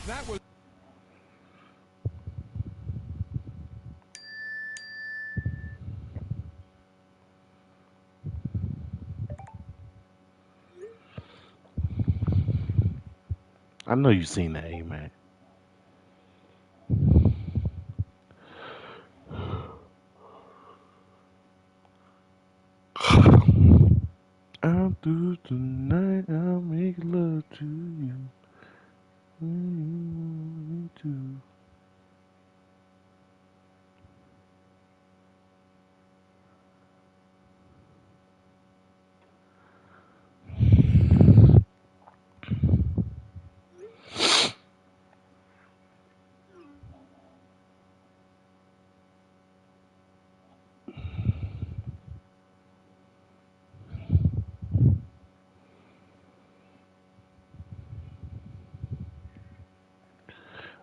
That was. I know you've seen that, man. I'll do tonight, I'll make love to you. When you want me to.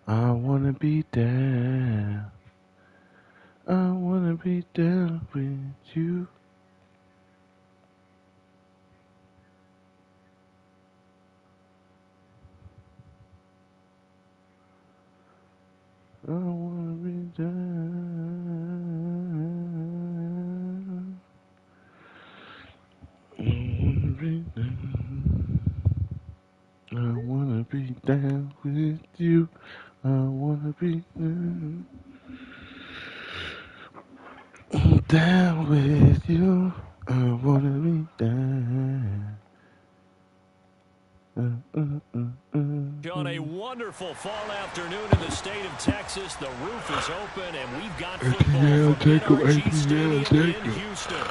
I wanna be down. I wanna be down with you. I wanna be down. I wanna be down. I wanna be down with you. I wanna be down with you. I wanna be down. On a wonderful fall afternoon in the state of Texas, the roof is open, and we've got football from NRG Stadium in Houston.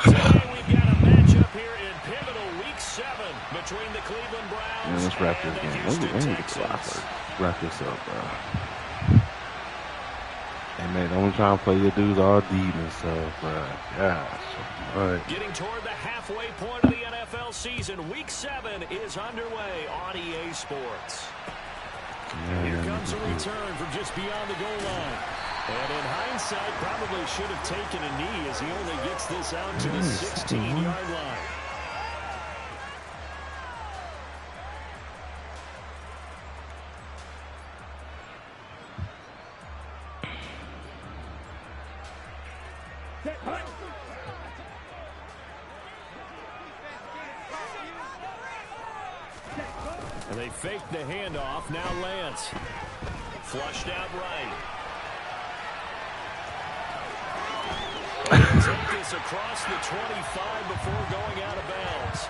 Today we've got a matchup here in pivotal Week 7 between the Cleveland Browns let's wrap and this the game. Houston Texans. Wrap this up, bro. Hey, man, don't try and play your dudes all deep and stuff, bro. Gosh. All right. Getting toward the halfway point of the NFL season, Week 7 is underway on EA Sports. Here comes a return from just beyond the goal line. And in hindsight, probably should have taken a knee as he only gets this out to the 16-yard line. And they fake the handoff. Now Lance. Flushed out right. Take this across the 25 before going out of bounds.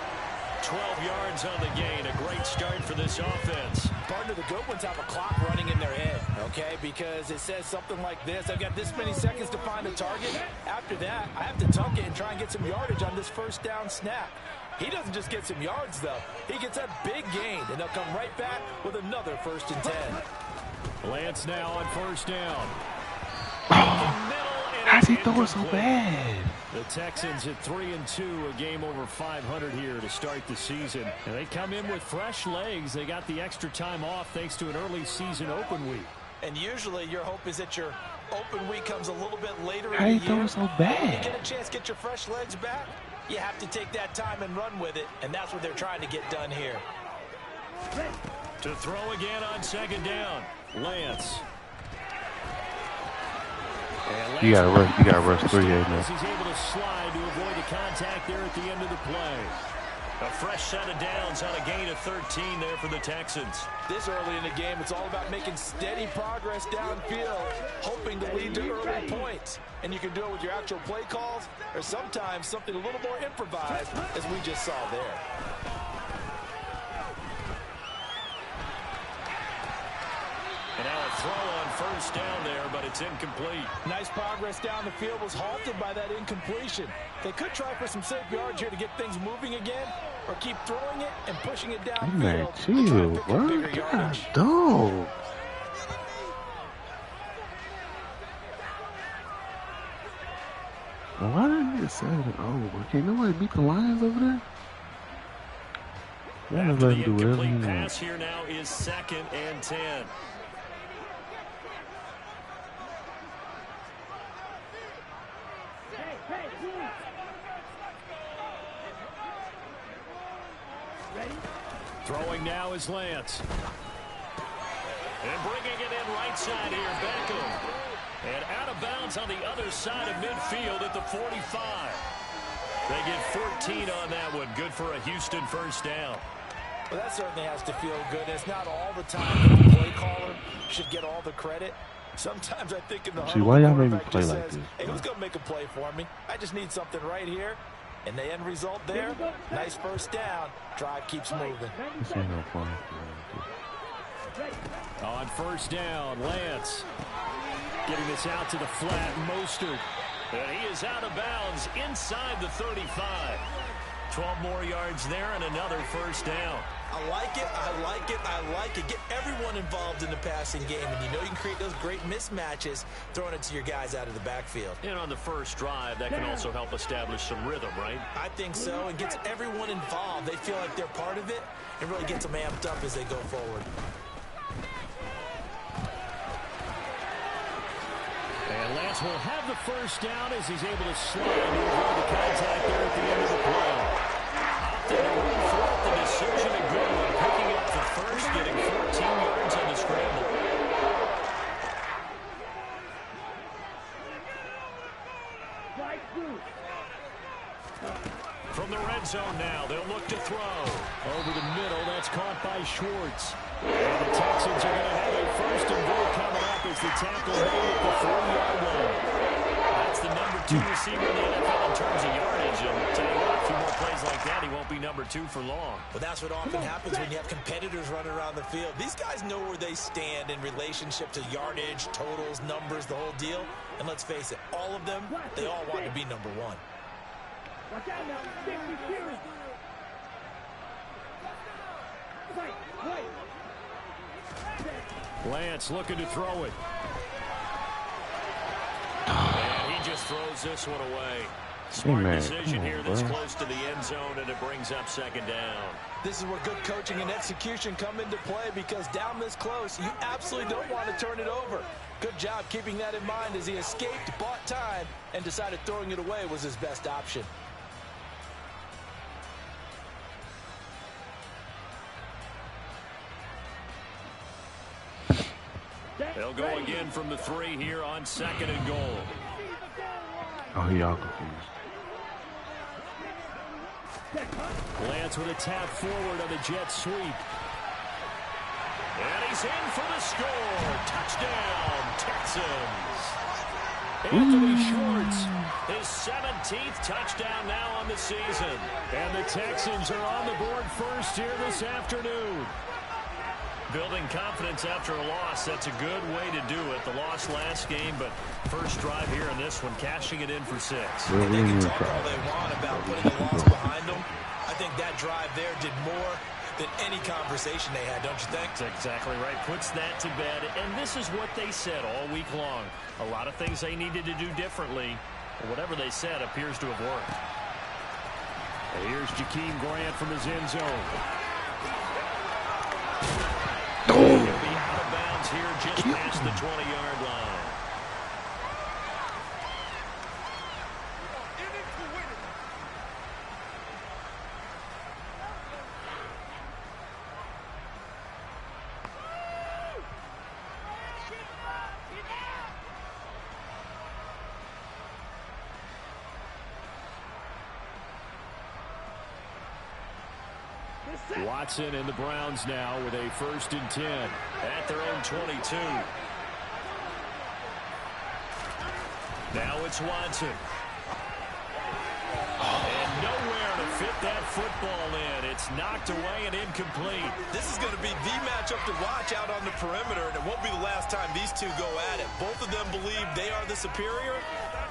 12 yards on the gain. A great start for this offense. Partner, the good ones have a clock running in their head, okay? Because it says something like this. I've got this many seconds to find a target. After that, I have to tuck it and try and get some yardage on this first down snap. He doesn't just get some yards, though. He gets a big gain, and they'll come right back with another 1st and 10. Lance now on first down. How's he throwing so bad? The Texans at 3-2, a game over 500 here to start the season. And they come in with fresh legs. They got the extra time off thanks to an early season open week. And usually your hope is that your open week comes a little bit later How in he the year. throwing so bad? When you get a chance to get your fresh legs back, you have to take that time and run with it, and that's what they're trying to get done here. To throw again on 2nd down, Lance. You gotta rush 3 here, man. He's able to slide to avoid the contact there at the end of the play. A fresh set of downs on a gain of 13 there for the Texans. This early in the game, it's all about making steady progress downfield, hoping to lead to early points. And you can do it with your actual play calls, or sometimes something a little more improvised, as we just saw there. And now a throw on first down there, but it's incomplete. Nice progress down the field was halted by that incompletion. They could try for some safe yards here to get things moving again, or keep throwing it and pushing it downfield. Man, chill, bro. God, dog. Why didn't it say that? Oh, can't nobody beat the Lions over there? Yeah, After let the him do whatever he incomplete wants. pass here now is 2nd and 10. Throwing now is Lance. And bringing it in right side here, Beckham. And out of bounds on the other side of midfield at the 45. They get 14 on that one. Good for a Houston first down. Well, that certainly has to feel good. It's not all the time that the play caller should get all the credit. Sometimes I think in the see, why y'all make me play like this? Hey, who's going to make a play for me? I just need something right here. And the end result there, nice first down. Drive keeps moving. This ain't no fun. On first down, Lance getting this out to the flat. Mostert. And he is out of bounds inside the 35. 12 more yards there and another first down. I like it, I like it, I like it. Get everyone involved in the passing game, and you know you can create those great mismatches throwing it to your guys out of the backfield. And on the first drive, that can also help establish some rhythm, right? I think so. It gets everyone involved. They feel like they're part of it. It really gets them amped up as they go forward. And Lance will have the first down as he's able to slide to avoid the contact there at the end of the play. Opted to run for it, the decision a good one. Picking up the first, getting 14 yards on the scramble. From the red zone now, they'll look to throw. Over the middle, that's caught by Schwartz. And the Texans are going to have a first and goal coming up as the tackle made at the 4-yard line. That's the number 2 receiver in the NFL in terms of yardage. And tell you what, a few more plays like that, he won't be number 2 for long. Well, that's what often happens when you have competitors running around the field. These guys know where they stand in relationship to yardage, totals, numbers, the whole deal. And let's face it, all of them, they all want to be number 1. Watch out now. Lance looking to throw it. And he just throws this one away. Smart decision here that's close to the end zone, and it brings up second down. This is where good coaching and execution come into play, because down this close, you absolutely don't want to turn it over. Good job keeping that in mind as he escaped, bought time, and decided throwing it away was his best option. They'll go again from the 3 here on second and goal. Oh, y'all confused. Lance with a tap forward on the jet sweep. And he's in for the score. Touchdown, Texans. Anthony Schwartz, his 17th touchdown now on the season. And the Texans are on the board first here this afternoon. Building confidence after a loss, that's a good way to do it. The loss last game, but first drive here in this one, cashing it in for 6. They can talk all they want about putting the loss behind them. I think that drive there did more than any conversation they had, don't you think? That's exactly right. Puts that to bed, and this is what they said all week long. A lot of things they needed to do differently, but whatever they said appears to have worked. And here's Jakeem Grant from his end zone. He'll be out of bounds here just past the 20-yard line. Watson and the Browns now with a 1st and 10 at their own 22. Now it's Watson. And nowhere to fit that football in. It's knocked away and incomplete. This is going to be the matchup to watch out on the perimeter, and it won't be the last time these two go at it. Both of them believe they are the superior.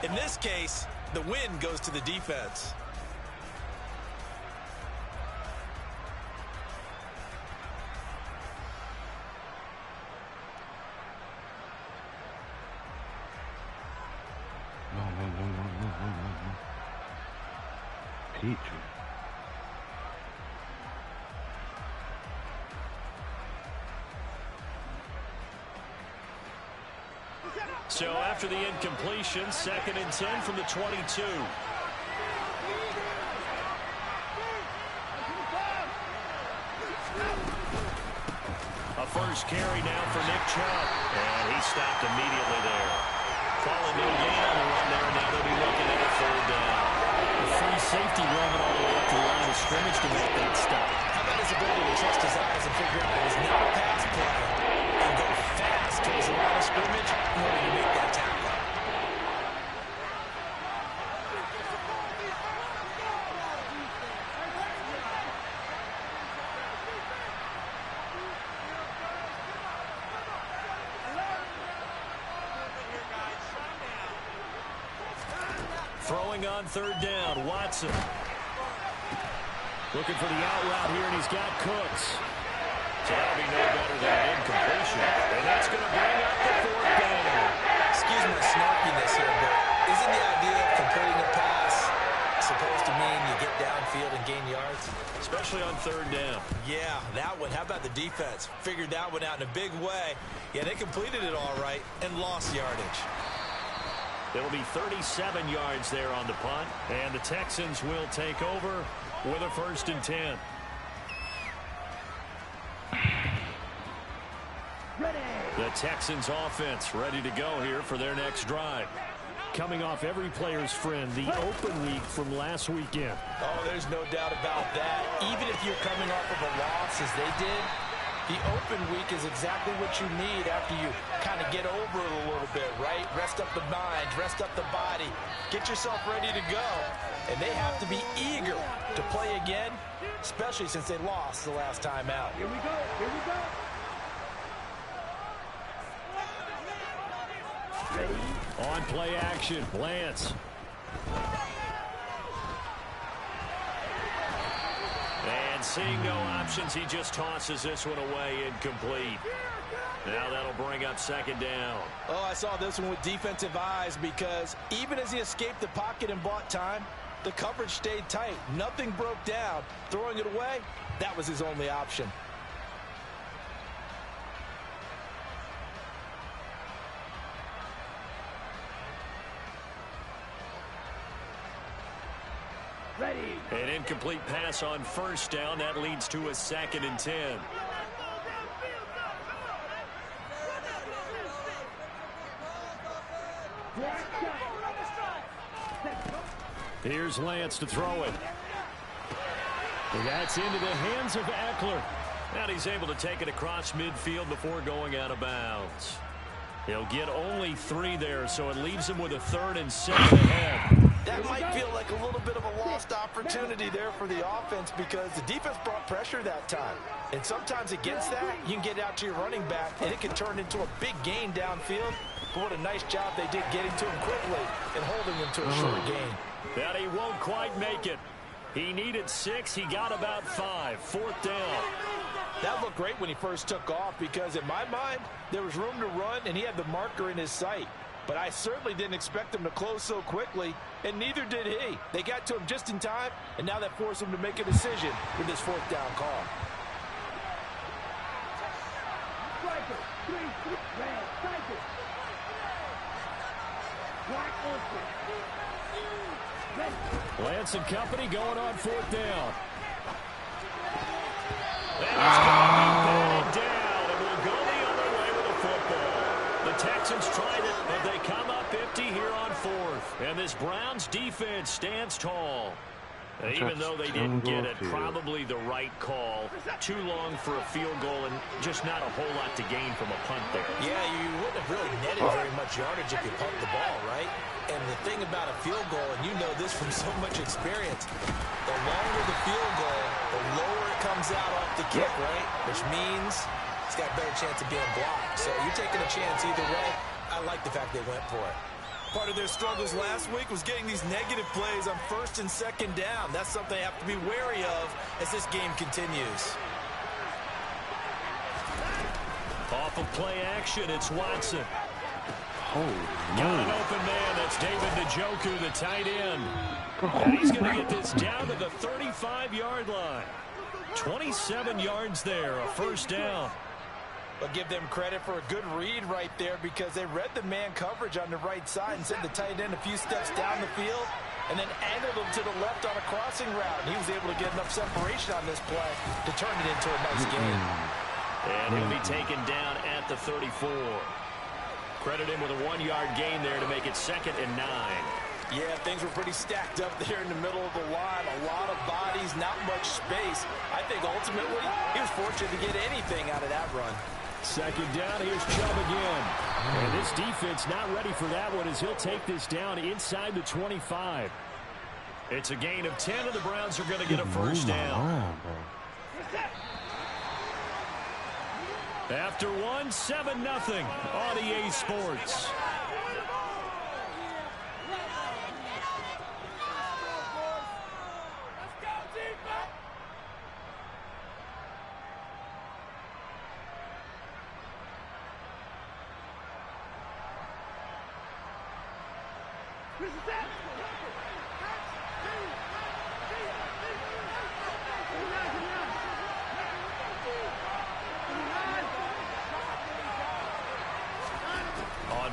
In this case, the win goes to the defense. Petrie. So after the incompletion, 2nd and 10 from the 22. A first carry now for Nick Chubb. And he stopped immediately there. Calling no gain on the run there, and now they'll be looking at a third down. The free safety running all the way up to the line of scrimmage to make that stop. How about his ability to trust his eyes and figure out he's not a pass play and go fast towards the line of scrimmage in order to make that tackle? Throwing on third down, Watson. Looking for the out route here, and he's got Cooks. So that'll be no better than an incompletion. And that's going to bring up the fourth down. Excuse my snarkiness here, but isn't the idea of completing a pass supposed to mean you get downfield and gain yards? Especially on third down. Yeah, that one. How about the defense? Figured that one out in a big way. Yeah, they completed it all right and lost yardage. It'll be 37 yards there on the punt, and the Texans will take over with a 1st and 10. Ready. The Texans offense ready to go here for their next drive. Coming off every player's friend, the open week from last weekend. Oh, there's no doubt about that. Even if you're coming off of a loss as they did, the open week is exactly what you need after you kind of get over it a little bit, right? Rest up the mind, rest up the body, get yourself ready to go. And they have to be eager to play again, especially since they lost the last time out. Here we go. Here we go. Ready. On play action, Lance. And seeing no options, he just tosses this one away, incomplete. Now that'll bring up 2nd down. Oh, I saw this one with defensive eyes because even as he escaped the pocket and bought time, the coverage stayed tight. Nothing broke down. Throwing it away, that was his only option. Ready. An incomplete pass on 1st down. That leads to a 2nd and 10. Here's Lance to throw it. And that's into the hands of Eckler. And he's able to take it across midfield before going out of bounds. He'll get only 3 there, so it leaves him with a 3rd and 7 ahead. That might feel like a little bit of a lost opportunity there for the offense because the defense brought pressure that time. And sometimes against that, you can get out to your running back, and it can turn into a big gain downfield. But what a nice job they did getting to him quickly and holding him to a short gain. But he won't quite make it. He needed 6. He got about 5. 4th down. That looked great when he first took off because in my mind, there was room to run, and he had the marker in his sight. But I certainly didn't expect him to close so quickly, and neither did he. They got to him just in time, and now that forced him to make a decision with this 4th down call. Striker. 3, red. Striker. Black open. Lance and company going on 4th down. And he's going to be batted down, and we'll go the other way with the football. The Texans tried it, but they come up empty here on 4th. And this Browns defense stands tall. And even though they didn't get it, probably the right call. Too long for a field goal and just not a whole lot to gain from a punt there. Yeah, you wouldn't have really netted very much yardage if you pumped the ball, right? And the thing about a field goal, and you know this from so much experience, the longer the field goal, the lower it comes out off the kick, right? Which means it's got a better chance of being blocked. So you're taking a chance either way. I like the fact they went for it. Part of their struggles last week was getting these negative plays on 1st and 2nd down. That's something they have to be wary of as this game continues. Off of play action, it's Watson. Oh, Got an open man. That's David Njoku, the tight end. And he's going to get this down to the 35-yard line. 27 yards there, a 1st down. But give them credit for a good read right there because they read the man coverage on the right side and sent the tight end a few steps down the field and then angled him to the left on a crossing route. And he was able to get enough separation on this play to turn it into a nice game. And And he'll be taken down at the 34. Credit him with a 1-yard gain there to make it 2nd and 9. Yeah, things were pretty stacked up there in the middle of the line. A lot of bodies, not much space. I think ultimately he was fortunate to get anything out of that run. 2nd down, here's Chubb again. And this defense not ready for that one as he'll take this down inside the 25. It's a gain of 10, and the Browns are going to get a first down. After 7-0 on EA Sports.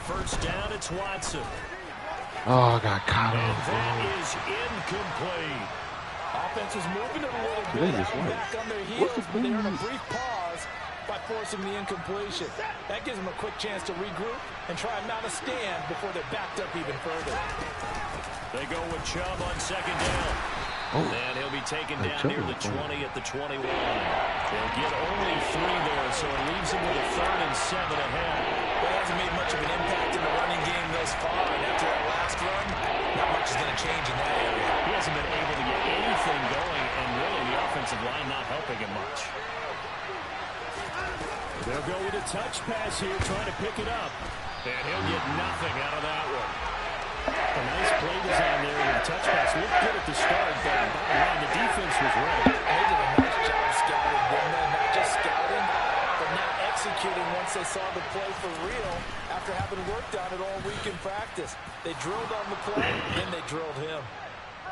First down, it's Watson. Oh, I got caught And off. that is incomplete. Offense is moving a little bit, back on their heels, but they earn a brief pause by forcing the incompletion. That gives them a quick chance to regroup and try and mount a stand before they're backed up even further. They go with Chubb on 2nd down. And he'll be taken down near the 20 at the 21. They'll get only 3 there, so it leaves them with a 3rd and 7 ahead. Well, he hasn't made much of an impact in the running game thus far, and after that last run, not much is going to change in that area. He hasn't been able to get anything going, and really the offensive line not helping him much. They'll go with a touch pass here, trying to pick it up. And he'll get nothing out of that one. A nice play design there with a touch pass. Looked good at the start, but bottom line, the defense was ready. They did a nice job scouting, didn't they? Not just scouting, but now executing once they saw the play for real after having worked on it all week in practice. They drilled on the play, then they drilled him.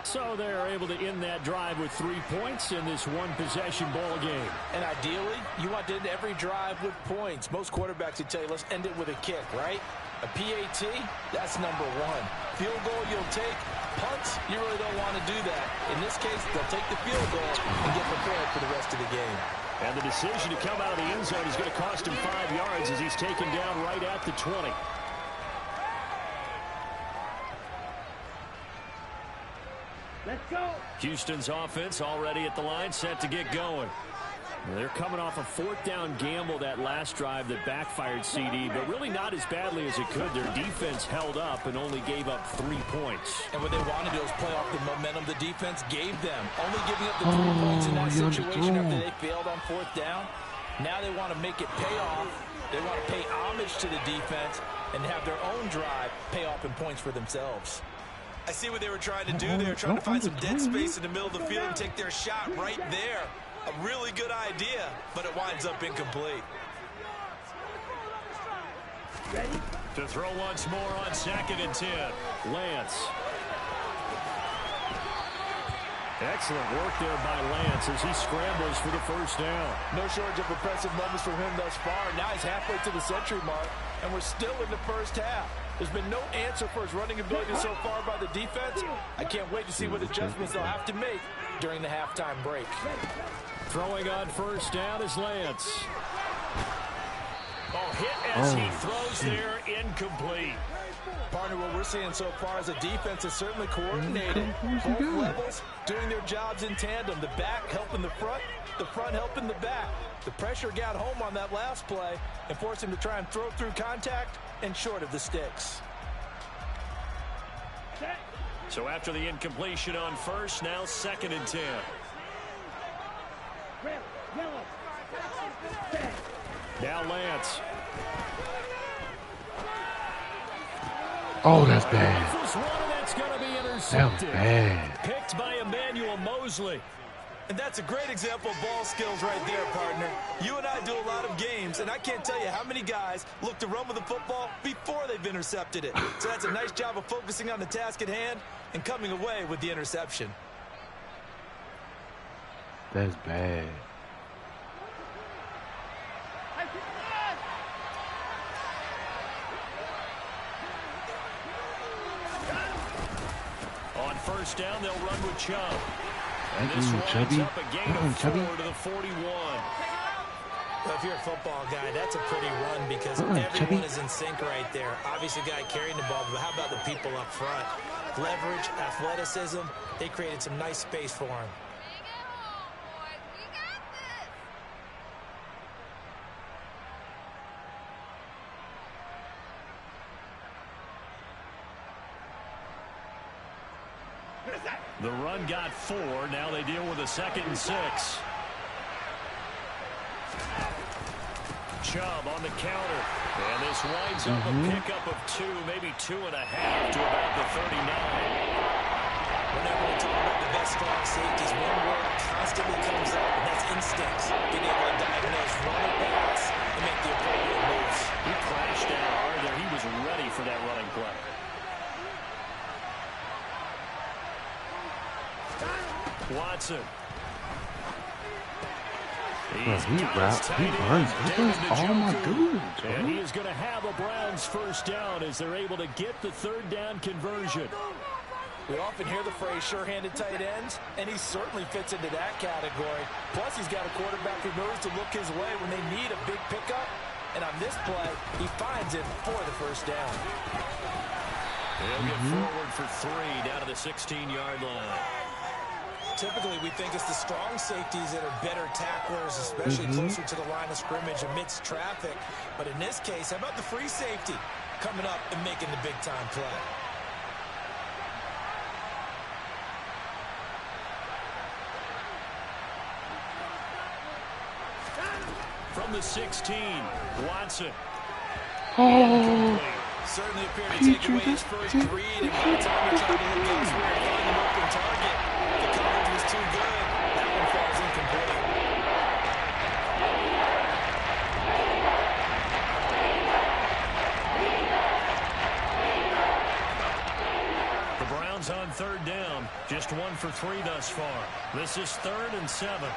So they're able to end that drive with 3 points in this one-possession ball game. And ideally, you want to end every drive with points. Most quarterbacks would tell you, let's end it with a kick, right? A PAT, that's number 1. Field goal you'll take. Punts, you really don't want to do that. In this case, they'll take the field goal and get prepared for the rest of the game. And the decision to come out of the end zone is going to cost him 5 yards as he's taken down right at the 20. Let's go. Houston's offense already at the line, set to get going. They're coming off a 4th down gamble that last drive that backfired CD, but really not as badly as it could. Their defense held up and only gave up 3 points. And what they wanted to do was play off the momentum the defense gave them. Only giving up the 3 points in that situation after they failed on 4th down. Now they want to make it pay off. They want to pay homage to the defense and have their own drive pay off in points for themselves. I see what they were trying to do. They were trying to find some dead space in the middle of the field and take their shot right there. A really good idea, but it winds up incomplete. Ready? To throw once more on 2nd and 10. Lance. Excellent work there by Lance as he scrambles for the first down. No shortage of impressive moments from him thus far. Now he's halfway to the century mark, and we're still in the first half. There's been no answer for his running ability so far by the defense. I can't wait to see what adjustments they'll have to make during the halftime break. Throwing on 1st down is Lance. Hit as he throws there, incomplete. Partner, what we're seeing so far is a defense that's certainly coordinated. Both levels doing their jobs in tandem. The back helping the front helping the back. The pressure got home on that last play and forced him to try and throw through contact and short of the sticks. So after the incompletion on 1st, now 2nd and 10. Now Lance. Oh, that's bad. This one, and that's going to be That was intercepted. bad. Picked by Emmanuel Mosley. And that's a great example of ball skills right there, partner. You and I do a lot of games, and I can't tell you how many guys look to run with the football before they've intercepted it. So that's a nice job of focusing on the task at hand and coming away with the interception. That's bad. On 1st down, they'll run with Chubb. And this Chubby. winds up a gain of 4 to the 41. Well, if you're a football guy, that's a pretty run because everyone is in sync right there. Obviously, the guy carrying the ball, but how about the people up front? Leverage, athleticism, they created some nice space for him. The run got 4. Now they deal with a 2nd and 6. Chubb on the counter. And this winds up a pickup of 2, maybe 2.5 to about the 39. Whenever we talk about the best strong safeties, one word constantly comes up, and that's instincts. Being able to diagnose, run a pass, and make the appropriate moves. He crashed down hard there. He was ready for that running play. Watson. He runs all my dudes, bro. And he is going to have a Browns first down as they're able to get the 3rd down conversion. We often hear the phrase sure-handed tight ends, and he certainly fits into that category. Plus, he's got a quarterback who knows to look his way when they need a big pickup. And on this play, he finds it for the first down. He'll get forward for 3 down to the 16-yard line. Typically, we think it's the strong safeties that are better tacklers, especially closer to the line of scrimmage amidst traffic. But in this case, how about the free safety coming up and making the big-time play? From the 16, Watson. Certainly appeared to take away his first read, and by the time you're trying to look elsewhere and find an open target, the coverage was too good. That one falls incomplete. The Browns on 3rd down, just 1 for 3 thus far. This is 3rd and 7.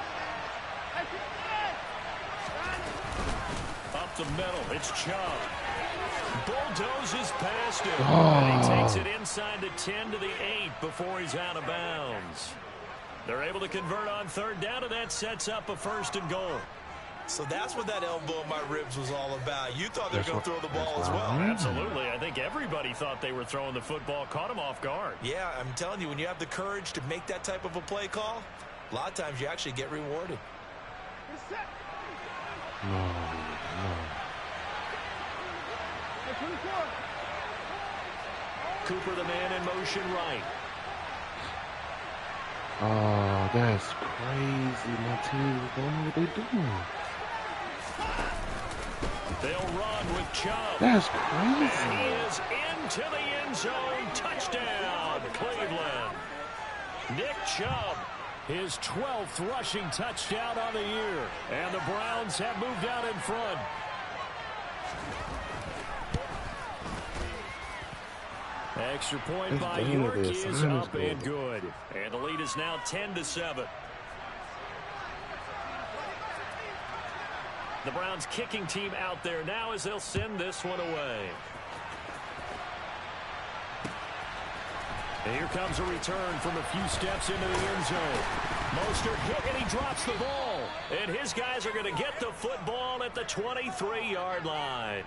Up the middle, it's Chubb. Bulldozes past him. And he takes it inside the 10 to the 8 before he's out of bounds. They're able to convert on 3rd down, and that sets up a 1st and goal. So that's what that elbow in my ribs was all about. You thought they were going to throw the ball as well. Absolutely. I think everybody thought they were throwing the football, caught him off guard. Yeah, I'm telling you, when you have the courage to make that type of a play call, a lot of times you actually get rewarded. No. Cooper, the man in motion right. Oh, that's crazy. My team is doing what they doing. They'll run with Chubb. That's crazy. And he is into the end zone. Touchdown, Cleveland. Nick Chubb, his 12th rushing touchdown on the year. And the Browns have moved out in front. Extra point by York is up and good. And the lead is now 10-7. The Browns kicking team out there now as they'll send this one away. And here comes a return from a few steps into the end zone. Mostert hit and he drops the ball. And his guys are going to get the football at the 23-yard line.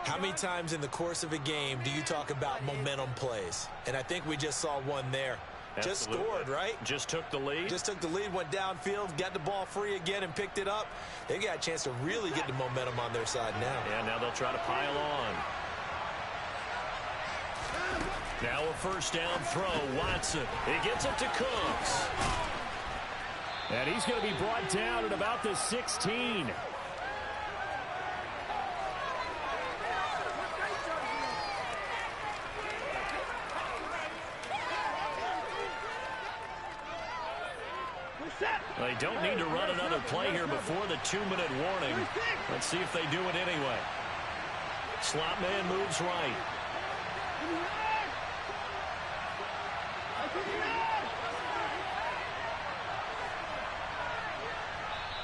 How many times in the course of a game do you talk about momentum plays? And I think we just saw one there. Absolutely. Just scored, right? Just took the lead. Just took the lead, went downfield, got the ball free again and picked it up. They got a chance to really get the momentum on their side now. Yeah, now they'll try to pile on. Now a first down throw, Watson. He gets it to Cooks. And he's going to be brought down at about the 16. They don't need to run another play here before the 2-minute warning. Let's see if they do it anyway. Slot man moves right.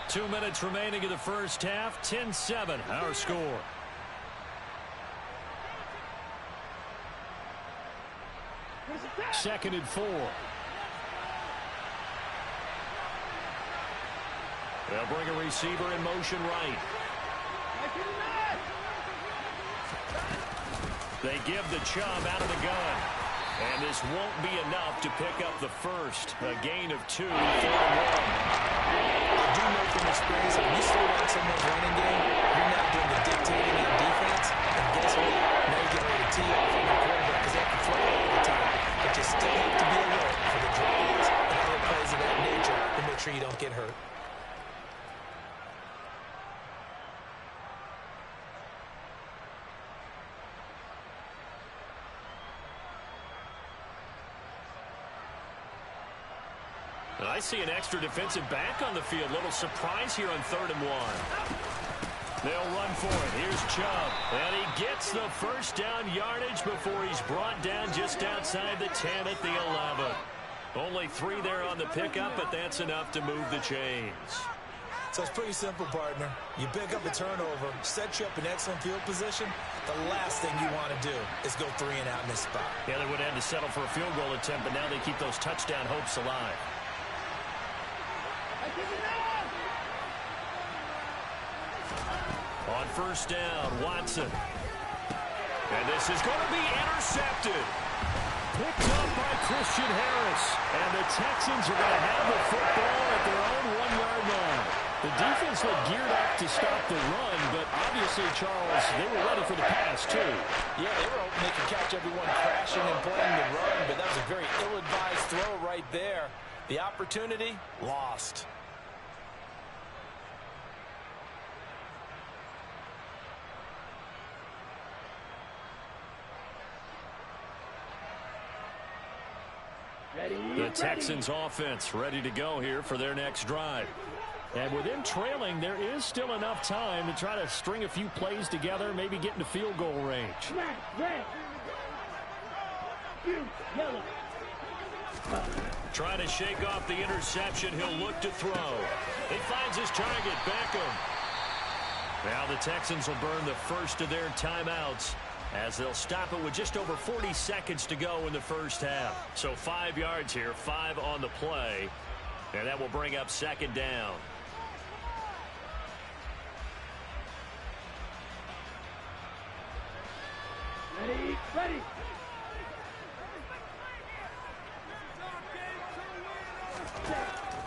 2 minutes remaining in the first half. 10-7, our score. Second and 4. They'll bring a receiver in motion right. They give the Chubb out of the gun. And this won't be enough to pick up the first. A gain of 2, 3rd and 1. I do know from experience, when you slow down someone's running game, you're not doing the dictating on defense. And guess what? Now you get ready to tee off on the quarterback because they have to throw it all the time. But you still have to be alert for the draws and other plays of that nature to make sure you don't get hurt. I see an extra defensive back on the field. Little surprise here on 3rd and 1. They'll run for it. Here's Chubb. And he gets the first down yardage before he's brought down just outside the 10 at the 11. Only 3 there on the pickup, but that's enough to move the chains. So it's pretty simple, partner. You pick up a turnover, set you up in excellent field position. The last thing you want to do is go 3 and out in this spot. Yeah, they would have had to settle for a field goal attempt, but now they keep those touchdown hopes alive. On 1st down, Watson. And this is going to be intercepted. Picked up by Christian Harris. And the Texans are going to have the football at their own 1-yard line. The defense looked geared up to stop the run, but obviously, Charles, they were ready for the pass, too. Yeah, they were hoping they could catch everyone crashing and playing the run, but that was a very ill-advised throw right there. The opportunity, lost. The Texans offense ready to go here for their next drive. And with them trailing, there is still enough time to try to string a few plays together, maybe get into field goal range. Trying to shake off the interception, he'll look to throw. He finds his target, Beckham. Now the Texans will burn the first of their timeouts, as they'll stop it with just over 40 seconds to go in the first half. So 5 yards here, 5 on the play, and that will bring up 2nd down. Ready.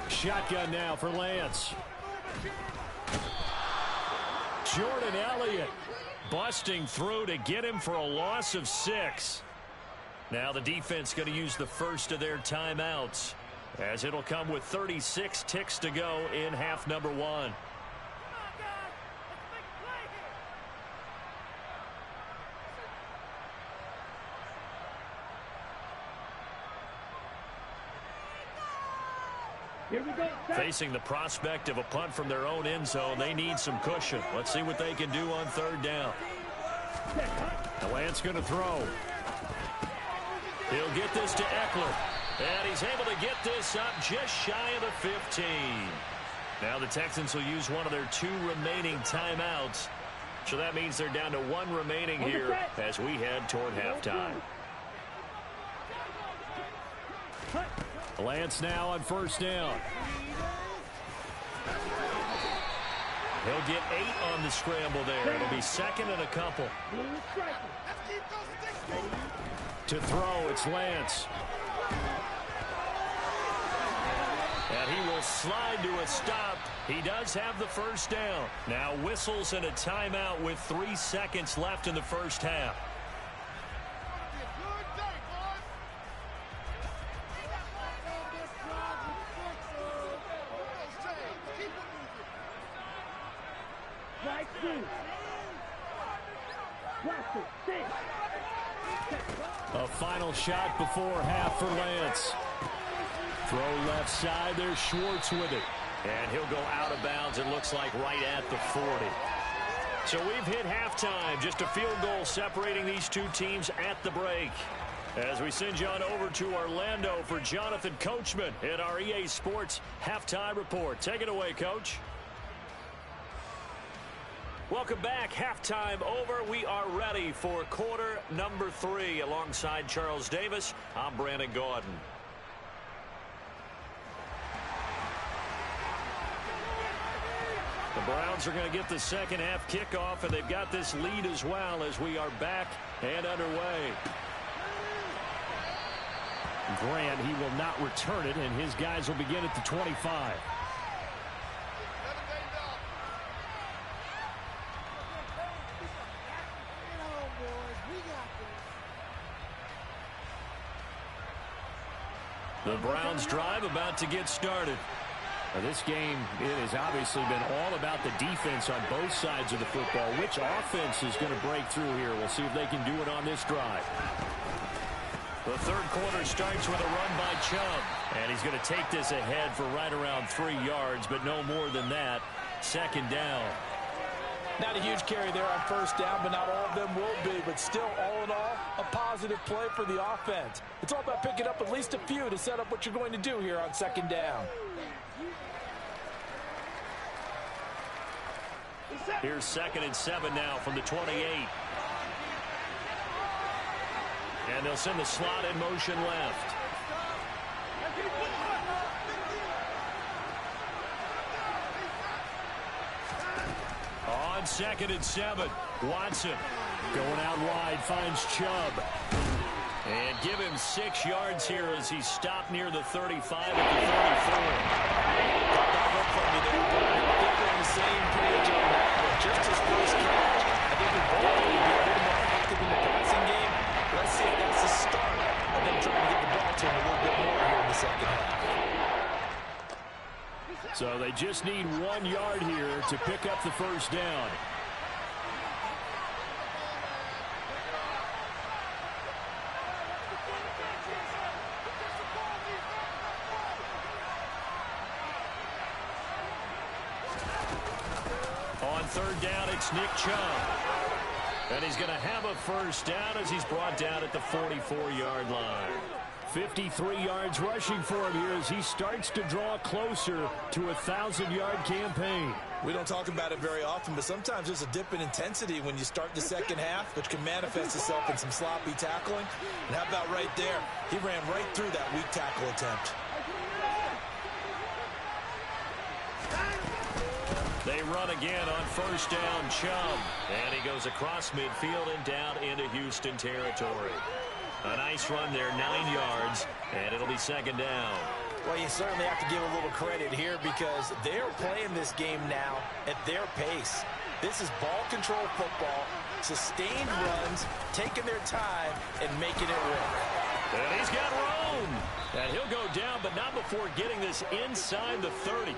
Shotgun now for Lance. Jordan Elliott busting through to get him for a loss of 6. Now the defense going to use the first of their timeouts, as it'll come with 36 ticks to go in half number 1. Here we go. Facing the prospect of a punt from their own end zone, they need some cushion. Let's see what they can do on 3rd down. The Lance going to throw. He'll get this to Eckler. And he's able to get this up just shy of the 15. Now the Texans will use one of their 2 remaining timeouts. So that means they're down to 1 remaining here as we head toward halftime. Lance now on 1st down. He'll get 8 on the scramble there. It'll be 2nd and a couple. To throw, it's Lance. And he will slide to a stop. He does have the first down. Now whistles and a timeout with 3 seconds left in the first half. A final shot before half for Lance. Throw left side. There's Schwartz with it. And he'll go out of bounds, it looks like, right at the 40. So we've hit halftime. Just a field goal separating these 2 teams at the break. As we send you on over to Orlando for Jonathan Coachman in our EA Sports Halftime Report. Take it away, Coach. Welcome back. Halftime over. We are ready for quarter number 3. Alongside Charles Davis, I'm Brandon Gaudin. Browns are going to get the second half kickoff, and they've got this lead as well as we are back and underway. Grant, he will not return it, and his guys will begin at the 25. The Browns drive about to get started. Now this game, it has obviously been all about the defense on both sides of the football. Which offense is going to break through here? We'll see if they can do it on this drive. The third quarter starts with a run by Chubb. And he's going to take this ahead for right around 3 yards, but no more than that. Second down. Not a huge carry there on first down, but not all of them will be. But still, all in all, a positive play for the offense. It's all about picking up at least a few to set up what you're going to do here on second down. Here's 2nd and 7 now from the 28. And they'll send the slot in motion left. On 2nd and 7, Watson going out wide, finds Chubb. And give him 6 yards here as he stopped near the 35 at the 34. The same page on that one. Just his first catch. I think we're both going to be a little more active in the passing game. Let's see if that's the start of them trying to get the ball to him a little bit more here in the second half. So they just need 1 yard here to pick up the first down. On third down, it's Nick Chubb. And he's going to have a first down as he's brought down at the 44-yard line. 53 yards rushing for him here as he starts to draw closer to a 1,000-yard campaign. We don't talk about it very often, but sometimes there's a dip in intensity when you start the second half, which can manifest itself in some sloppy tackling. And how about right there? He ran right through that weak tackle attempt. They run again on first down, Chubb. And he goes across midfield and down into Houston territory. A nice run there, 9 yards, and it'll be second down. Well, you certainly have to give a little credit here because they're playing this game now at their pace. This is ball control football, sustained runs, taking their time, and making it work. And he's got room. And he'll go down, but not before getting this inside the 30.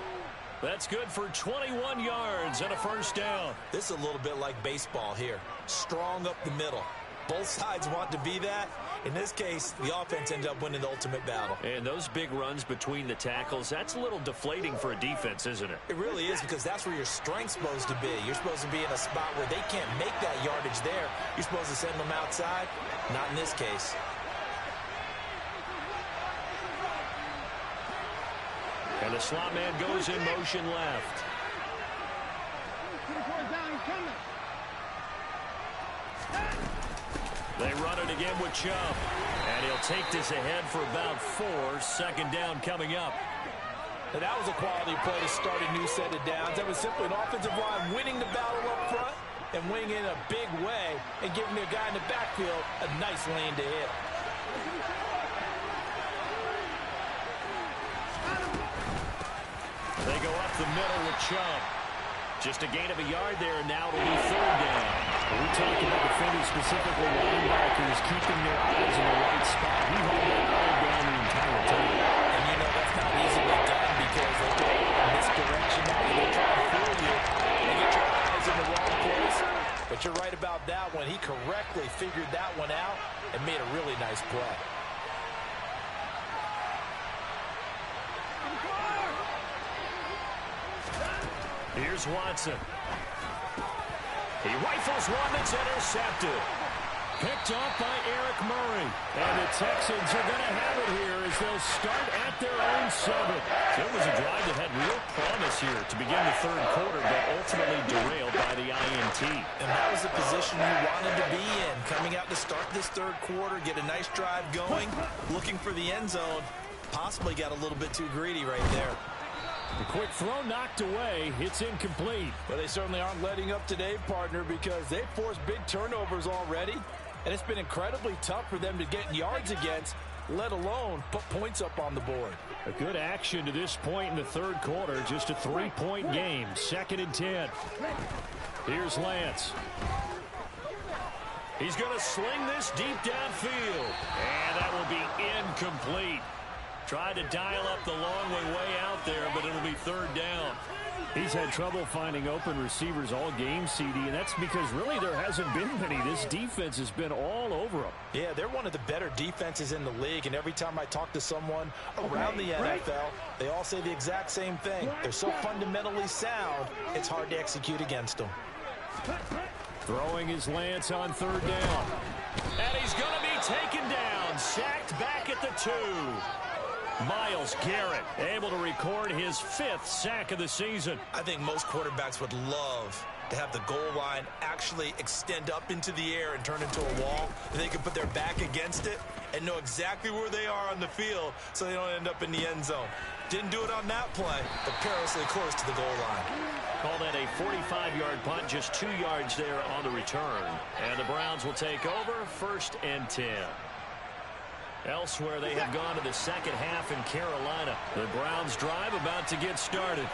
That's good for 21 yards and a first down. This is a little bit like baseball here. Strong up the middle. Both sides want to be that. In this case, the offense ended up winning the ultimate battle. And those big runs between the tackles, that's a little deflating for a defense, isn't it? It really is because that's where your strength's supposed to be. You're supposed to be in a spot where they can't make that yardage there. You're supposed to send them outside. Not in this case. And the slot man goes in motion left. They run it again with Chubb. And he'll take this ahead for about 4. Second down coming up. And that was a quality play to start a new set of downs. That was simply an offensive line winning the battle up front and winning in a big way and giving their guy in the backfield a nice lane to hit. They go up the middle with Chubb. Just a gain of a yard there, and now it'll be third down. We talked about defenders, specifically linebackers, keeping their eyes in the right spot. He held that ball down the entire time. And you know that's not easily done because they go in this direction and they try to fool you and get your eyes in the wrong place. But you're right about that one. He correctly figured that one out and made a really nice play. Here's Watson. He rifles one that's intercepted. Picked off by Eric Murray. And the Texans are going to have it here as they'll start at their own 7. So it was a drive that had real promise here to begin the third quarter, but ultimately derailed by the INT. And that was the position you wanted to be in. Coming out to start this third quarter, get a nice drive going, looking for the end zone. Possibly got a little bit too greedy right there. The quick throw knocked away. It's incomplete. Well, they certainly aren't letting up today, partner, because they've forced big turnovers already. And it's been incredibly tough for them to get yards against, let alone put points up on the board. A good action to this point in the third quarter. Just a 3-point game. 2nd and 10. Here's Lance. He's going to sling this deep downfield. And that will be incomplete. Tried to dial up the long way out there, but it'll be 3rd down. He's had trouble finding open receivers all game, CD, and that's because really there hasn't been many. This defense has been all over them. Yeah, they're one of the better defenses in the league, and every time I talk to someone around the NFL, they all say the exact same thing. They're so fundamentally sound, it's hard to execute against them. Throwing his Lance on 3rd down. And he's going to be taken down, sacked back at the 2. Myles Garrett able to record his 5th sack of the season. I think most quarterbacks would love to have the goal line actually extend up into the air and turn into a wall, and they can put their back against it and know exactly where they are on the field so they don't end up in the end zone. Didn't do it on that play, but perilously close to the goal line. Call that a 45-yard punt, just 2 yards there on the return. And the Browns will take over, 1st and 10. Elsewhere, they have gone to the second half in Carolina. The Browns drive about to get started.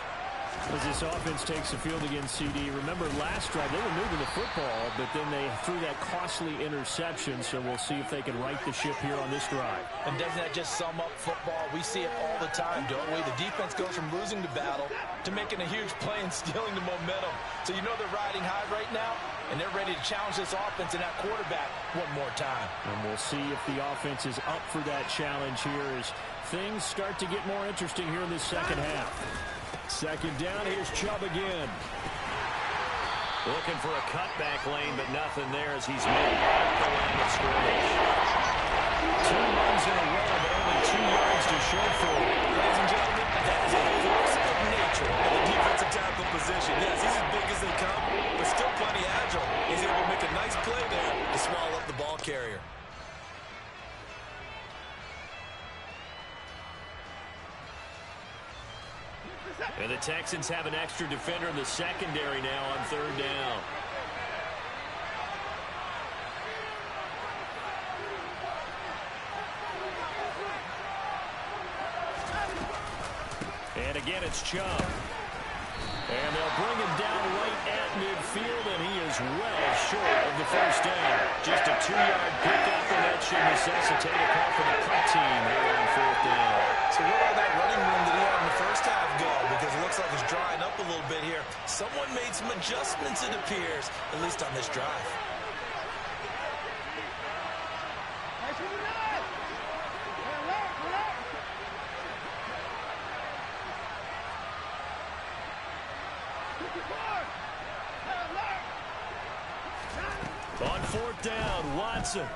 As this offense takes the field against CD, remember last drive they were moving the football, but then they threw that costly interception, so we'll see if they can right the ship here on this drive. And doesn't that just sum up football? We see it all the time, don't we? The defense goes from losing the battle to making a huge play and stealing the momentum. So you know they're riding high right now, and they're ready to challenge this offense and that quarterback one more time. And we'll see if the offense is up for that challenge here as things start to get more interesting here in this second half. 2nd down, here's Chubb again. Looking for a cutback lane, but nothing there as he's made off the line of scrimmage. 2 runs in a row, but only 2 yards to show for it. Ladies and gentlemen, that is a force of nature in the defensive tackle position. Yes, he's as big as they come, but still plenty agile. He's able to make a nice play there to swallow up the ball carrier. And the Texans have an extra defender in the secondary now on 3rd down. And again, it's Chubb. And they'll bring him down right at midfield, and he is well short of the 1st down. Just a 2-yard pickup, and that should necessitate a call for the punt team here on 4th down. So where all that running room that he had in the first half go? Because it looks like it's drying up a little bit here. Someone made some adjustments, it appears, at least on this drive. On 4th down, Watson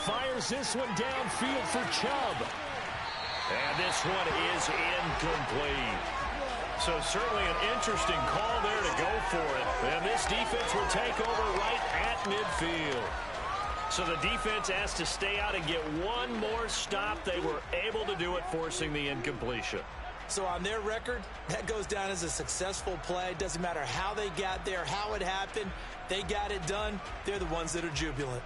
fires this one downfield for Chubb. And this one is incomplete. So certainly an interesting call there to go for it. And this defense will take over right at midfield. So the defense has to stay out and get one more stop. They were able to do it, forcing the incompletion. So on their record, that goes down as a successful play. Doesn't matter how they got there, how it happened. They got it done. They're the ones that are jubilant.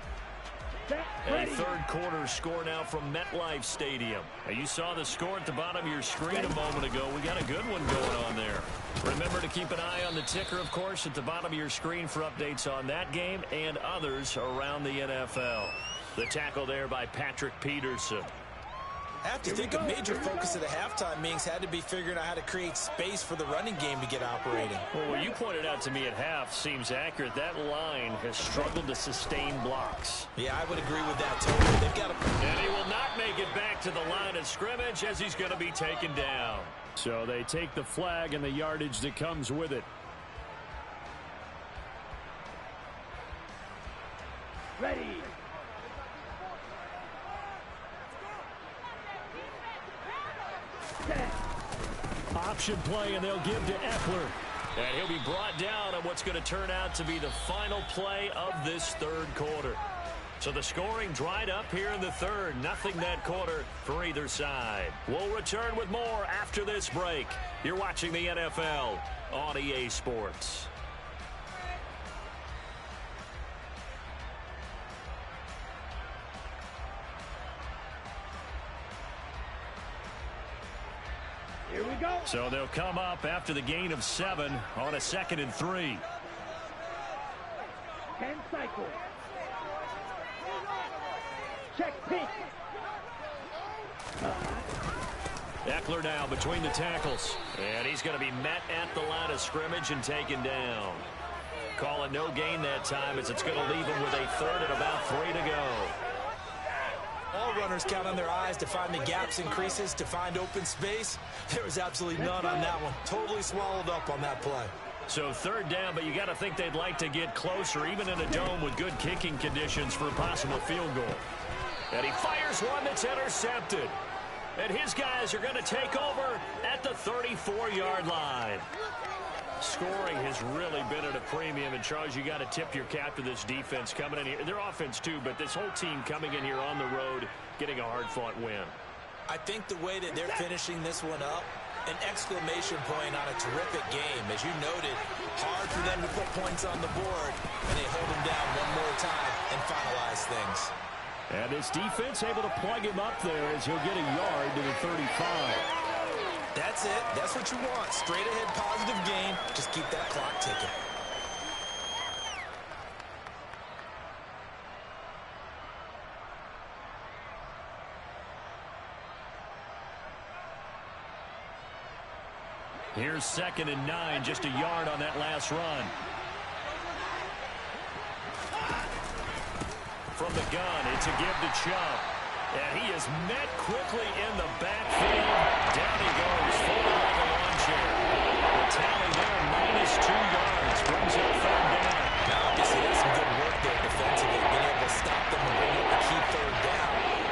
A third quarter score now from MetLife Stadium. Now you saw the score at the bottom of your screen a moment ago. We got a good one going on there. Remember to keep an eye on the ticker, of course, at the bottom of your screen for updates on that game and others around the NFL. The tackle there by Patrick Peterson. I have to think a major focus of the halftime meetings had to be figuring out how to create space for the running game to get operating. Well, what you pointed out to me at half seems accurate. That line has struggled to sustain blocks. Yeah, I would agree with that totally. They've got to... And he will not make it back to the line of scrimmage as he's going to be taken down. So they take the flag and the yardage that comes with it. Ready. Option play, and they'll give to Eckler. And he'll be brought down on what's going to turn out to be the final play of this third quarter. So the scoring dried up here in the third. Nothing that quarter for either side. We'll return with more after this break. You're watching the NFL on EA Sports. Here we go. So they'll come up after the gain of 7 on a 2nd and 3. 10 cycles. Check pitch. Eckler now between the tackles. And he's going to be met at the line of scrimmage and taken down. Call it no gain that time as it's going to leave him with a 3rd and about 3 to go. All runners count on their eyes to find the gaps and creases, to find open space. There was absolutely none on that one. Totally swallowed up on that play. So 3rd down, but you got to think they'd like to get closer, even in a dome with good kicking conditions for a possible field goal. And he fires one that's intercepted. And his guys are going to take over at the 34-yard line. Scoring has really been at a premium. And, Charles, you got to tip your cap to this defense coming in here. Their offense, too, but this whole team coming in here on the road, getting a hard-fought win. I think the way that they're finishing this one up, an exclamation point on a terrific game. As you noted, hard for them to put points on the board, and they hold them down one more time and finalize things. And this defense able to plug him up there as he'll get a yard to the 35. That's it. That's what you want. Straight ahead positive gain. Just keep that clock ticking. Here's 2nd and 9, just a yard on that last run. From the gun, it's a give to Chubb. And he is met quickly in the backfield. Down he goes, forward like a lawn chair. The tally there, -2 yards, brings up 3rd down. Now, obviously, that's some good work there defensively, being able to stop them and bring up a key 3rd down.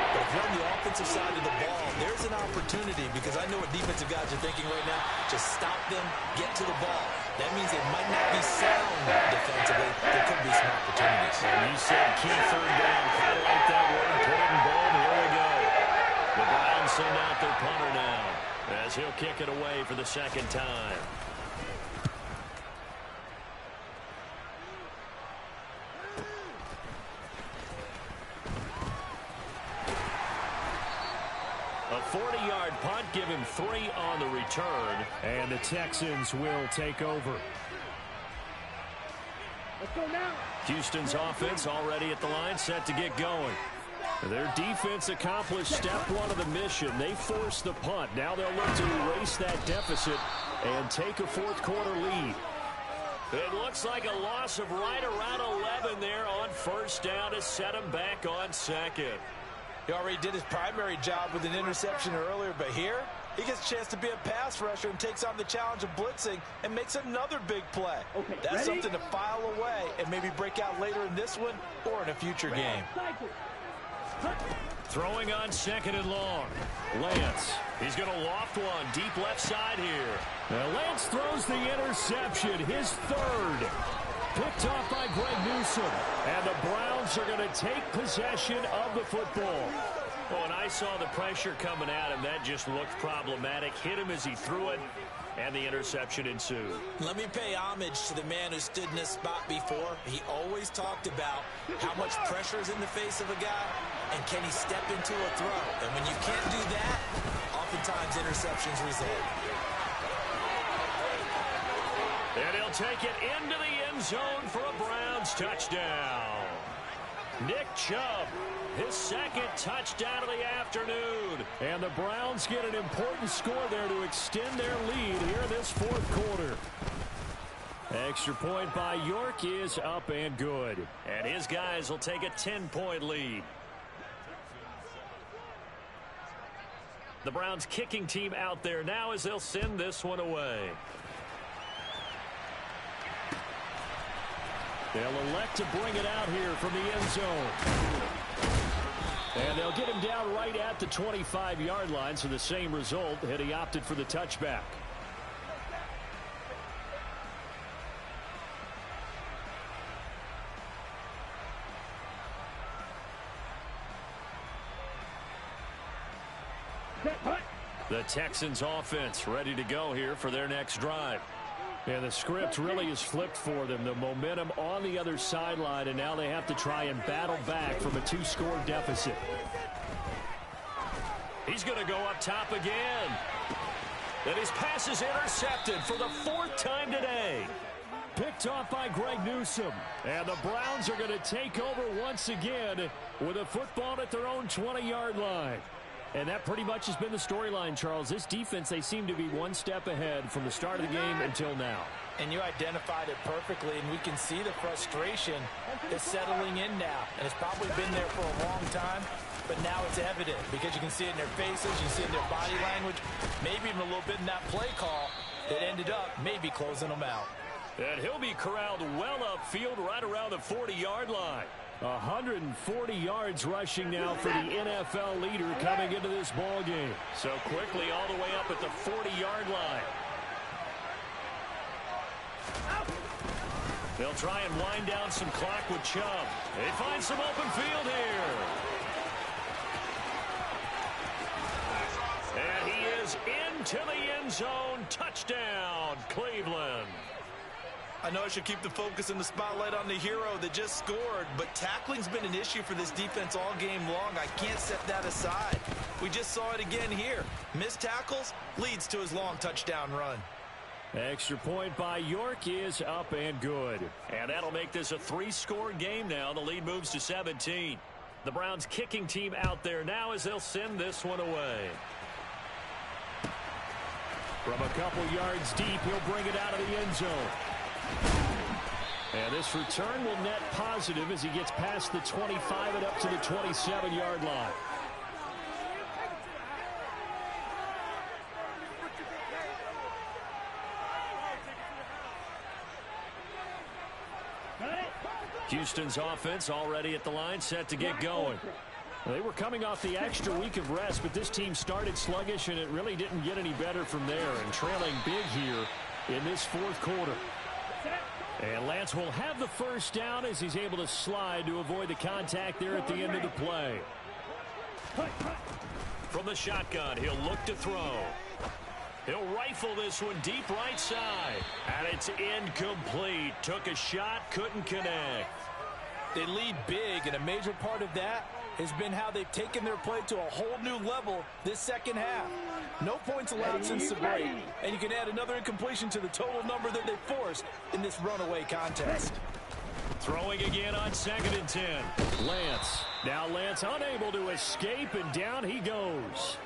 But if you're on the offensive side of the ball, there's an opportunity, because I know what defensive guys are thinking right now. Just stop them, get to the ball. That means they might not be sound defensively. There could be some opportunities. And you said key 3rd down. Kind of like that word. Put it in bold. Here we go. The Browns send out their punter now as he'll kick it away for the 2nd time. A 40-yard punt, give him 3 on the return. And the Texans will take over. Let's go now. Houston's offense already at the line, set to get going. Their defense accomplished step 1 of the mission. They forced the punt. Now they'll look to erase that deficit and take a 4th quarter lead. It looks like a loss of right around 11 there on 1st down to set him back on 2nd. He already did his primary job with an interception earlier, but here he gets a chance to be a pass rusher and takes on the challenge of blitzing and makes another big play. Okay, that's ready? something to file away and maybe break out later in this one or in a future game. Cycle. Throwing on 2nd and long. Lance, he's going to loft one deep left side here. Now Lance throws the interception, his 3rd. Picked off by Greg Newsome. And the Browns are going to take possession of the football. Oh, and I saw the pressure coming at him. That just looked problematic. Hit him as he threw it, and the interception ensued. Let me pay homage to the man who stood in this spot before. He always talked about how much pressure is in the face of a guy, and can he step into a throw. And when you can't do that, oftentimes interceptions result. And he'll take it into the end zone for a Browns touchdown. Nick Chubb, his 2nd touchdown of the afternoon. And the Browns get an important score there to extend their lead here in this 4th quarter. Extra point by York is up and good. And his guys will take a 10-point lead. The Browns kicking team out there now as they'll send this one away. They'll elect to bring it out here from the end zone. And they'll get him down right at the 25-yard line, so the same result, had he opted for the touchback. The Texans offense ready to go here for their next drive. Yeah, the script really is flipped for them. The momentum on the other sideline, and now they have to try and battle back from a 2-score deficit. He's going to go up top again. And his pass is intercepted for the 4th time today. Picked off by Greg Newsome. And the Browns are going to take over once again with a football at their own 20-yard line. And that pretty much has been the storyline, Charles. This defense, they seem to be one step ahead from the start of the game until now. And you identified it perfectly, and we can see the frustration is settling in now. And it's probably been there for a long time, but now it's evident because you can see it in their faces, you can see it in their body language, maybe even a little bit in that play call that ended up maybe closing them out. And he'll be corralled well upfield right around the 40-yard line. 140 yards rushing now for the NFL leader coming into this ball game. So quickly all the way up at the 40-yard line. They'll try and wind down some clock with Chubb. They find some open field here. And he is into the end zone. Touchdown, Cleveland. I know I should keep the focus and the spotlight on the hero that just scored, but tackling's been an issue for this defense all game long. I can't set that aside. We just saw it again here. Missed tackles leads to his long touchdown run. Extra point by York is up and good. And that'll make this a 3-score game now. The lead moves to 17. The Browns kicking team out there now as they'll send this one away. From a couple yards deep, he'll bring it out of the end zone. And this return will net positive as he gets past the 25 and up to the 27-yard line. Houston's offense already at the line, set to get going. They were coming off the extra week of rest, but this team started sluggish, and it really didn't get any better from there. And trailing big here in this 4th quarter. And Lance will have the first down as he's able to slide to avoid the contact there at the end of the play. From the shotgun, he'll look to throw. He'll rifle this one deep right side. And it's incomplete. Took a shot, couldn't connect. They lead big, and a major part of that has been how they've taken their play to a whole new level this second half. No points allowed since the break, and you can add another incompletion to the total number that they forced in this runaway contest. Throwing again on 2nd and 10. Lance. Now Lance unable to escape, and down he goes.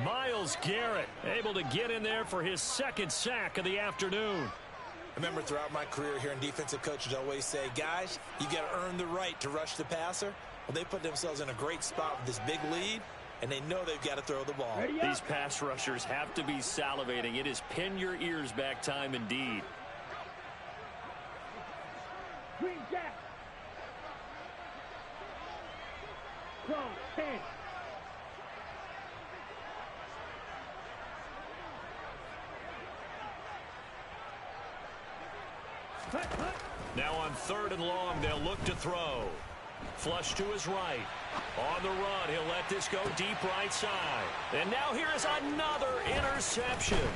Myles Garrett able to get in there for his 2nd sack of the afternoon. I remember throughout my career hearing defensive coaches always say, guys, you got to earn the right to rush the passer. Well, they put themselves in a great spot with this big lead, and they know they've got to throw the ball. These pass rushers have to be salivating. It is pin your ears back time indeed. Green Jack. Close, 10. Now on 3rd and long, they'll look to throw. Flush to his right. On the run, he'll let this go deep right side. And now here is another interception.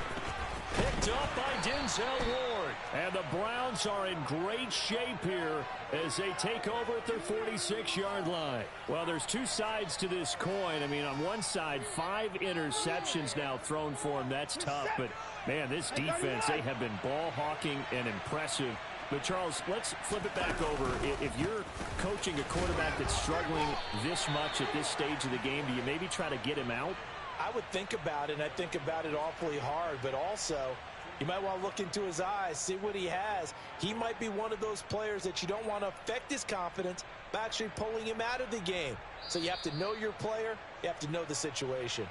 Picked up by Denzel Ward. And the Browns are in great shape here as they take over at their 46-yard line. Well, there's two sides to this coin. I mean, on one side, 5 interceptions now thrown for them. That's tough. But, man, this defense, they have been ball hawking and impressive. But, Charles, let's flip it back over. If you're coaching a quarterback that's struggling this much at this stage of the game, do you maybe try to get him out? I would think about it, and I think about it awfully hard. But also, you might want to look into his eyes, see what he has. He might be one of those players that you don't want to affect his confidence by actually pulling him out of the game. So you have to know your player. You have to know the situation.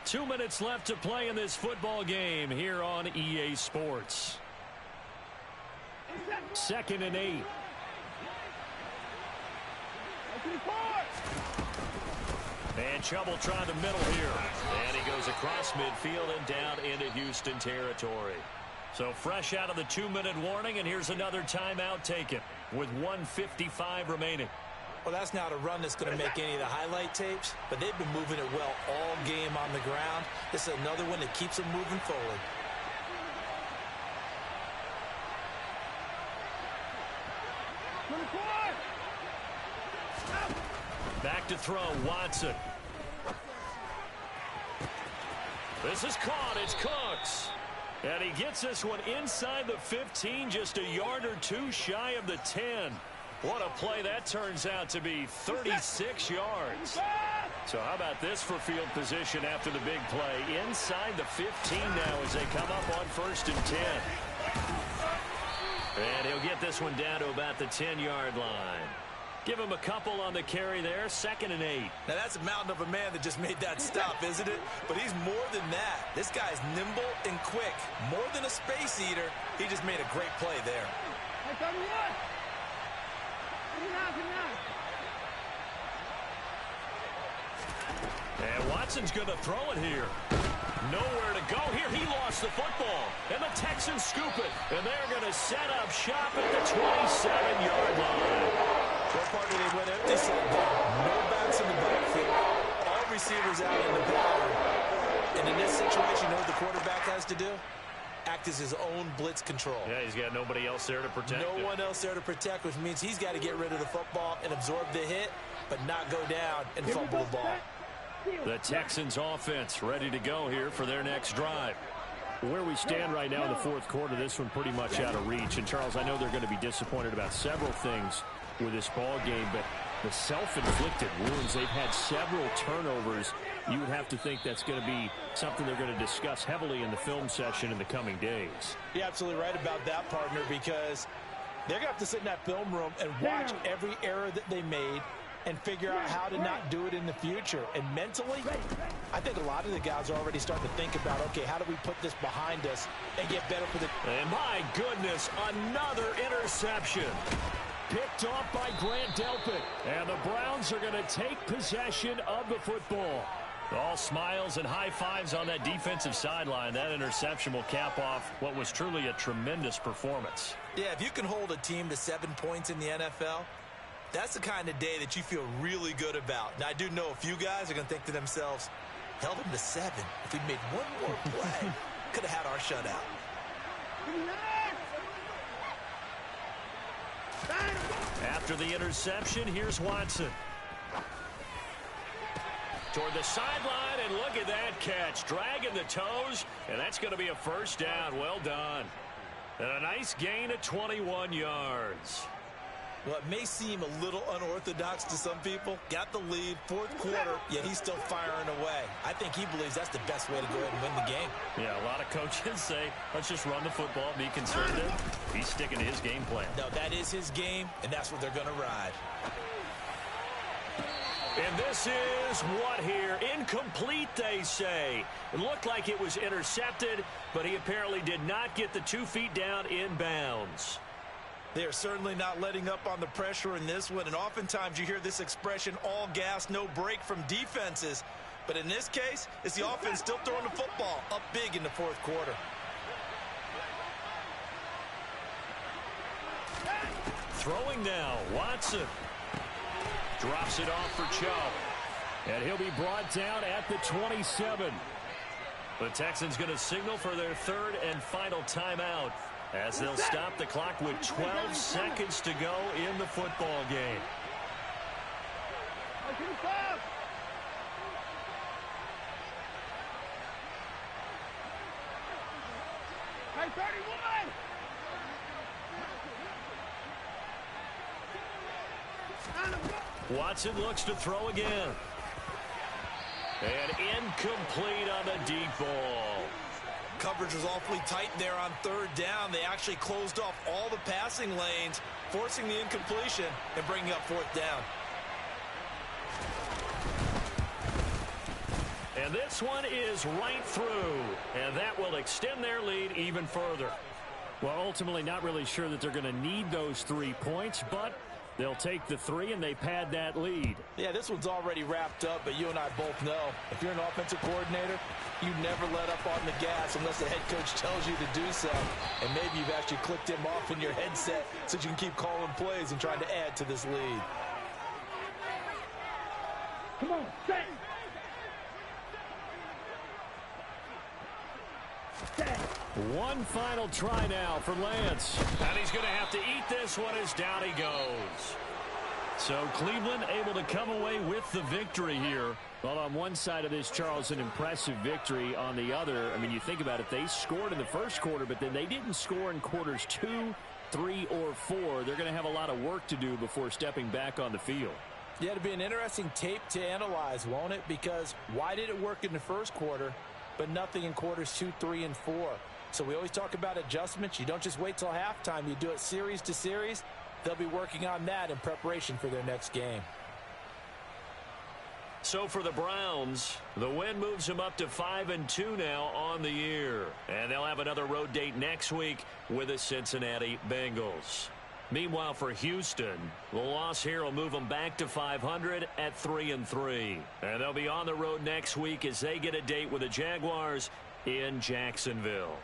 2 minutes left to play in this football game here on EA Sports. 2nd and 8. And Chubb will try the middle here. And he goes across midfield and down into Houston territory. So fresh out of the 2-minute warning, and here's another timeout taken with 1:55 remaining. Well, that's not a run that's going to make any of the highlight tapes, but they've been moving it well all game on the ground. This is another one that keeps them moving forward. Back to throw, Watson. This is caught. It's Cooks. And he gets this one inside the 15, just a yard or two shy of the 10. What a play that turns out to be, 36 yards. So how about this for field position after the big play? Inside the 15 now as they come up on 1st and 10. And he'll get this one down to about the 10-yard line. Give him a couple on the carry there, 2nd and 8. Now, that's a mountain of a man that just made that stop, isn't it? But he's more than that. This guy's nimble and quick. More than a space eater, he just made a great play there. And Watson's going to throw it here. Nowhere to go here. He lost the football. And the Texans scoop it. And they're going to set up shop at the 27-yard line. That part where they went empty set ball. No backs in the backfield. All receivers out in the pattern. And in this situation, you know what the quarterback has to do? Act as his own blitz control. Yeah, he's got nobody else there to protect him. No one else there to protect, which means he's got to get rid of the football and absorb the hit, but not go down and fumble the ball. The Texans offense ready to go here for their next drive. Where we stand right now in the 4th quarter, this one pretty much out of reach. And, Charles, I know they're going to be disappointed about several things with this ball game, but the self-inflicted wounds, they've had several turnovers. You would have to think that's going to be something they're going to discuss heavily in the film session in the coming days. You're absolutely right about that, partner, because they're going to have to sit in that film room and watch every error that they made and figure out how to not do it in the future. And mentally, I think a lot of the guys are already starting to think about, okay, how do we put this behind us and get better for the... And my goodness, another interception. Picked off by Grant Delpit. And the Browns are going to take possession of the football. All smiles and high fives on that defensive sideline. That interception will cap off what was truly a tremendous performance. Yeah, if you can hold a team to 7 points in the NFL, that's the kind of day that you feel really good about. Now, I do know a few guys are going to think to themselves, held them to 7. If we'd made one more play, could have had our shutout. After the interception, here's Watson. Toward the sideline, and look at that catch. Dragging the toes, and that's going to be a 1st down. Well done. And a nice gain of 21 yards. Well, it may seem a little unorthodox to some people. Got the lead, 4th quarter, yet he's still firing away. I think he believes that's the best way to go ahead and win the game. Yeah, a lot of coaches say, let's just run the football, be conservative. He's sticking to his game plan. No, that is his game, and that's what they're going to ride. And this is what here? Incomplete, they say. It looked like it was intercepted, but he apparently did not get the 2 feet down in bounds. They are certainly not letting up on the pressure in this one, and oftentimes you hear this expression, all gas, no break from defenses. But in this case, it's the offense still throwing the football up big in the 4th quarter. Throwing now, Watson. Drops it off for Chubb. And he'll be brought down at the 27. The Texans going to signal for their 3rd and final timeout, as they'll stop the clock with 12 seconds to go in the football game. Watson looks to throw again. And incomplete on the deep ball. Coverage was awfully tight there on 3rd down. They actually closed off all the passing lanes, forcing the incompletion and bringing up 4th down. And this one is right through, and that will extend their lead even further. Well, ultimately not really sure that they're going to need those 3 points, but they'll take the 3 and they pad that lead. Yeah, this one's already wrapped up, but you and I both know if you're an offensive coordinator, you never let up on the gas unless the head coach tells you to do so. And maybe you've actually clicked him off in your headset so you can keep calling plays and trying to add to this lead. Come on, set. Set. One final try now for Lance. And he's going to have to eat this one as down he goes. So Cleveland able to come away with the victory here. Well, on one side of this, Charles, an impressive victory. On the other, I mean, you think about it, they scored in the first quarter, but then they didn't score in quarters 2, 3, or 4. They're going to have a lot of work to do before stepping back on the field. Yeah, it'll be an interesting tape to analyze, won't it? Because why did it work in the first quarter, but nothing in quarters 2, 3, and 4? So we always talk about adjustments. You don't just wait till halftime. You do it series to series. They'll be working on that in preparation for their next game. So for the Browns, the win moves them up to 5-2 now on the year. And they'll have another road date next week with the Cincinnati Bengals. Meanwhile, for Houston, the loss here will move them back to 500 at 3-3. And they'll be on the road next week as they get a date with the Jaguars in Jacksonville.